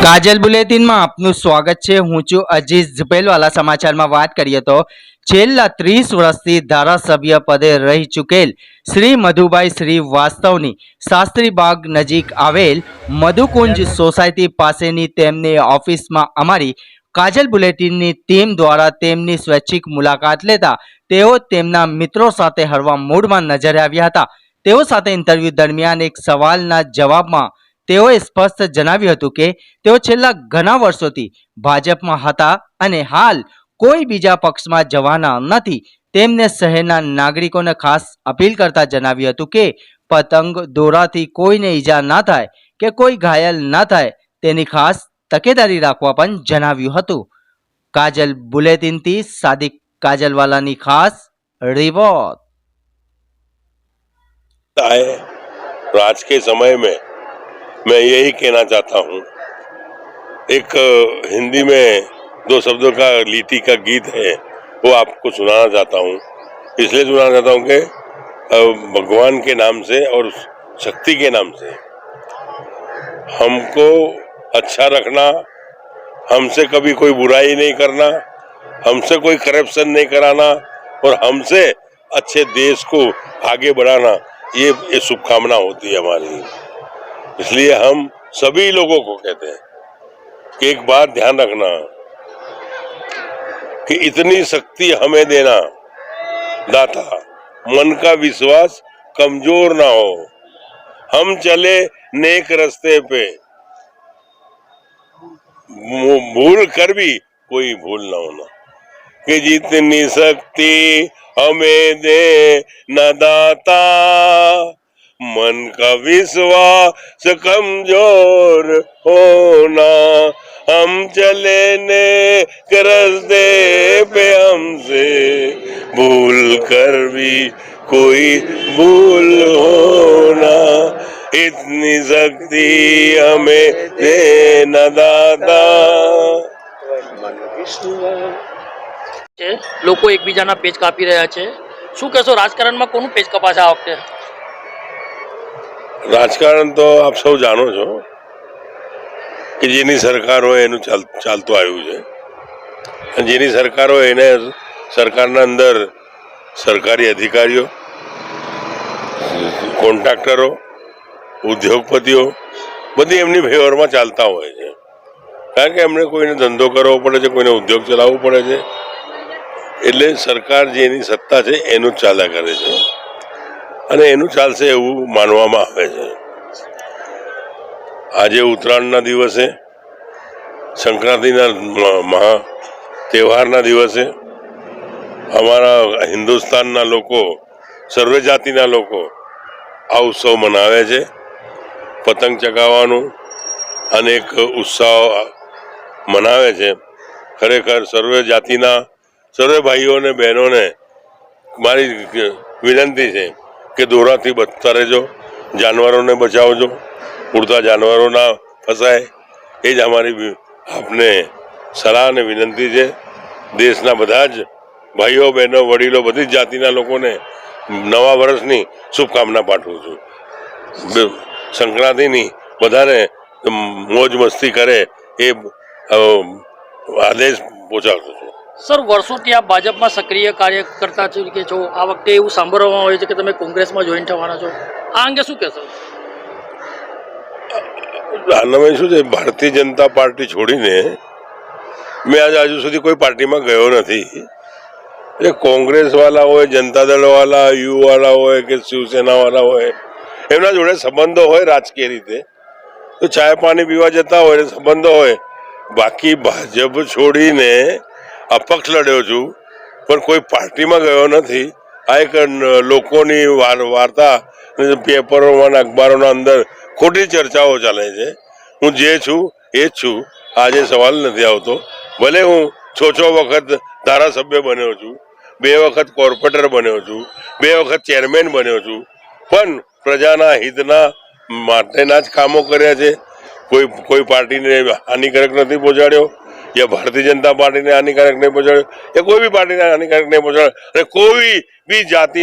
કાજલ બુલેટિનમાં આપનું સ્વાગત છે। હું છું અજીઝ ઝપેલવાલા। સમાચારમાં વાત કરીએ તો છેલ્લા 30 વર્ષથી ધારાસભ્ય પદે રહી ચૂકેલ શ્રી મધુભાઈ શ્રીવાસ્તવની શાસ્ત્રીબાગ નજીક આવેલ મધુકુંજ સોસાયટી પાસેની તેમની ઓફિસમાં અમારી કાજલ બુલેટિનની ટીમ દ્વારા તેમની સ્વૈચ્છિક મુલાકાત લેતા તેઓ તેમના મિત્રો સાથે હળવા મૂડમાં નજરે આવ્યા હતા। તેઓ સાથે ઇન્ટરવ્યૂ દરમિયાન એક સવાલના જવાબમાં તેઓએ સ્પષ્ટ જણાવ્યું હતું કે તેઓ છેલ્લા ઘણા વર્ષોથી ભાજપમાં હતા અને હાલ કોઈ બીજા પક્ષમાં જવાના નથી। તેમને શહેરના નાગરિકોને ખાસ અપીલ કરતા જણાવ્યું હતું કે પતંગ દોરાથી કોઈને ઈજા ના થાય કે કોઈ ઘાયલ ના થાય તેની ખાસ તકેદારી રાખવા પણ જણાવ્યું હતું। કાજલ બુલેટિનથી સાદિક કાજલવાલાની ખાસ રિપોર્ટ। आज के समय में मैं यही कहना चाहता हूँ, एक हिंदी में 2 शब्दों का लीटी का गीत है, वो आपको सुनाना चाहता हूँ। इसलिए सुनाना चाहता हूँ कि भगवान के नाम से और शक्ति के नाम से हमको अच्छा रखना, हमसे कभी कोई बुराई नहीं करना, हमसे कोई करप्शन नहीं कराना और हमसे अच्छे देश को आगे बढ़ाना, ये शुभकामना होती है हमारी। इसलिए हम सभी लोगों को कहते हैं कि एक बात ध्यान रखना कि इतनी शक्ति हमें देना दाता, मन का विश्वास कमजोर ना हो, हम चले नेक रास्ते पे, भूल कर भी कोई भूल ना होना, कि जितनी शक्ति हमें दे न दाता, मन का विश्वास कमजोर होना, हम चले नेक रास्ते पे, हमसे भूल कर भी कोई भूल होना, इतनी शक्ति हमें दे न दाता। લોકો એકબીજાના પેજ કાપી રહ્યા છે। શું કહેશો, રાજકારણમાં કોનું પેજ કપાશે આ વખતે? રાજકારણ તો આપ સૌ જાણો છો કે જેની સરકાર હોય એનું ચાલતું આવ્યું છે, અને જેની સરકાર હોય એને સરકારના અંદર સરકારી અધિકારીઓ, કોન્ટ્રાક્ટરો, ઉદ્યોગપતિઓ બધી એમની ફેવરમાં ચાલતા હોય છે, કારણ કે એમને કોઈને ધંધો કરવો પડે છે, કોઈને ઉદ્યોગ ચલાવવો પડે છે, એટલે સરકાર જેની સત્તા છે એનું જ ચાલ્યા કરે છે અને એનું ચાલશે એવું માનવામાં આવે છે। આજે ઉત્તરાયણના દિવસે, સંક્રાંતિના મહા તહેવારના દિવસે અમારા હિન્દુસ્તાનના લોકો, સર્વે જાતિના લોકો આ ઉત્સવ મનાવે છે। પતંગ ચગાવવાનું અનેક ઉત્સાહ મનાવે છે। ખરેખર સર્વે જાતિના સર્વે ભાઈઓ અને બહેનોને મારી વિનંતી છે કે દોરાથી બચતા રહેજો, જાનવરોને બચાવજો, ઉડતા જાનવરો ના ફસાય, એ જ અમારી આપને સલાહ અને વિનંતી છે। દેશના બધા જ ભાઈઓ બહેનો વડીલો બધી જ જાતિના લોકોને નવા વર્ષની શુભકામના પાઠવું છું। સંક્રાંતિની બધાને મોજ મસ્તી કરે એ આદેશ પહોંચાડું છું। સર, વર્ષોથી આપ ભાજપમાં સક્રિય કાર્યકર્તા તરીકે છો, આ વખતે એવું સાંભળવામાં આવે છે કે તમે કોંગ્રેસમાં જોઈન થવાના છો, આ અંગે શું કહેશો? આનામાં શું છે, ભારતીય જનતા પાર્ટી છોડીને મેં આજે હજુ સુધી કોઈ પાર્ટીમાં ગયો નથી। એટલે કોંગ્રેસ વાળા હોય, જનતા દળ વાળા, યુ વાળા હોય કે શિવસેના વાળા હોય, એમના જોડે સંબંધો હોય રાજકીય રીતે, તો ચાય પાણી પીવા જતા હોય સંબંધો હોય। બાકી ભાજપ છોડીને અપક્ષ લડ્યો છું, પણ કોઈ પાર્ટીમાં ગયો નથી। આ એક લોકોની વાર્તા પેપરોમાં, અખબારોના અંદર ખોટી ચર્ચાઓ ચાલે છે। હું જે છું એ જ છું, આજે સવાલ નથી આવતો। ભલે હું 6 વખત ધારાસભ્ય બન્યો છું, 2 વખત કોર્પોરેટર બન્યો છું, 2 વખત ચેરમેન બન્યો છું, પણ પ્રજાના હિતના માટેના જ કામો કર્યા છે। કોઈ પાર્ટીને હાનિકારક નથી પહોંચાડ્યો, या भारतीय जनता पार्टी ने हानिकारक नहीं पहुंचाड़ो, या कोई भी पार्टी ने हानिकारक नहीं पहुंचाड़ो, कोई भी जाति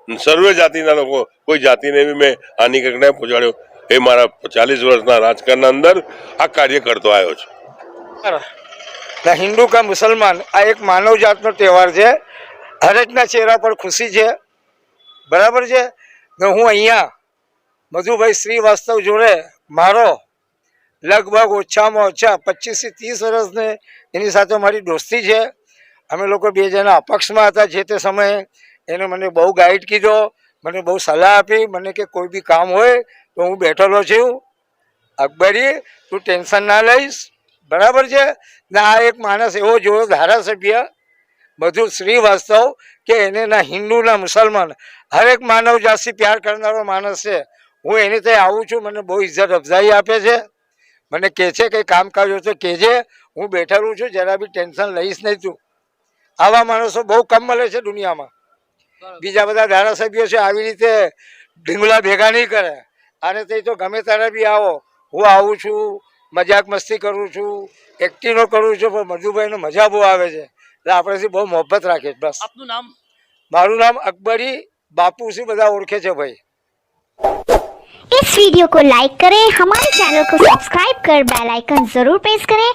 सर्वे जाति लोग कोई जाति ने भी मैं हानिकारक नहीं पहुंचाड़ो। એ મારા 40 વર્ષના રાજકારણના અંદર આ કાર્ય કરતો આવ્યો છું. ના હિન્દુ કા મુસલમાન આ એક માનવ જાતનો તહેવાર છે. હરેકના ચહેરા પર ખુશી છે, બરાબર છે. ને હું અહીંયા મધુભાઈ શ્રીવાસ્તવ જોડે મારો લગભગ ઓછામાં ઓછા 25 થી 30 વર્ષને એની સાથે મારી દોસ્તી છે. અમે લોકો બે જણા અપક્ષમાં હતા જે તે સમયે. એને મને બહુ ગાઈડ કીધો, મને બહુ સલાહ આપી. મને કે કોઈ બી કામ હોય તો હું બેઠેલો છું, અકબરી તું ટેન્શન ના લઈશ, બરાબર છે ને. આ એક માણસ એવો જોયો ધારાસભ્ય મધુ શ્રીવાસ્તવ કે એને ના હિન્દુ ના મુસલમાન હરેક માનવ જાતથી પ્યાર કરનારો માણસ છે. હું એની ત્યાં આવું છું, મને બહુ ઇજ્જત અફઝાઈ આપે છે. મને કહે છે કંઈ કામકાજ હોય તો કહેજે, હું બેઠેલું છું, જરા બી ટેન્શન લઈશ નહીં તું. આવા માણસો બહુ કમ મળે છે દુનિયામાં. બીજા બધા ધારાસભ્યો છે આવી રીતે ઢીંગલા ભેગા નહીં કરે. અને તે તો ગમે ત્યારે બી આવો, હું આવું છું, મજાક મસ્તી કરું છું, એક્ટિંગો કરું છું, પણ મધુભાઈને મજા બહુ આવે છે એટલે આપણેથી બહુ મોહબ્બત રાખે છે. બસ આપનું નામ? મારું નામ અકબરી બાપू से બધા ઓળખે છે ભાઈ. इस वीडियो को लाइक करें, हमारे चैनल को सब्सक्राइब कर बेल आइकन जरूर प्रेस करें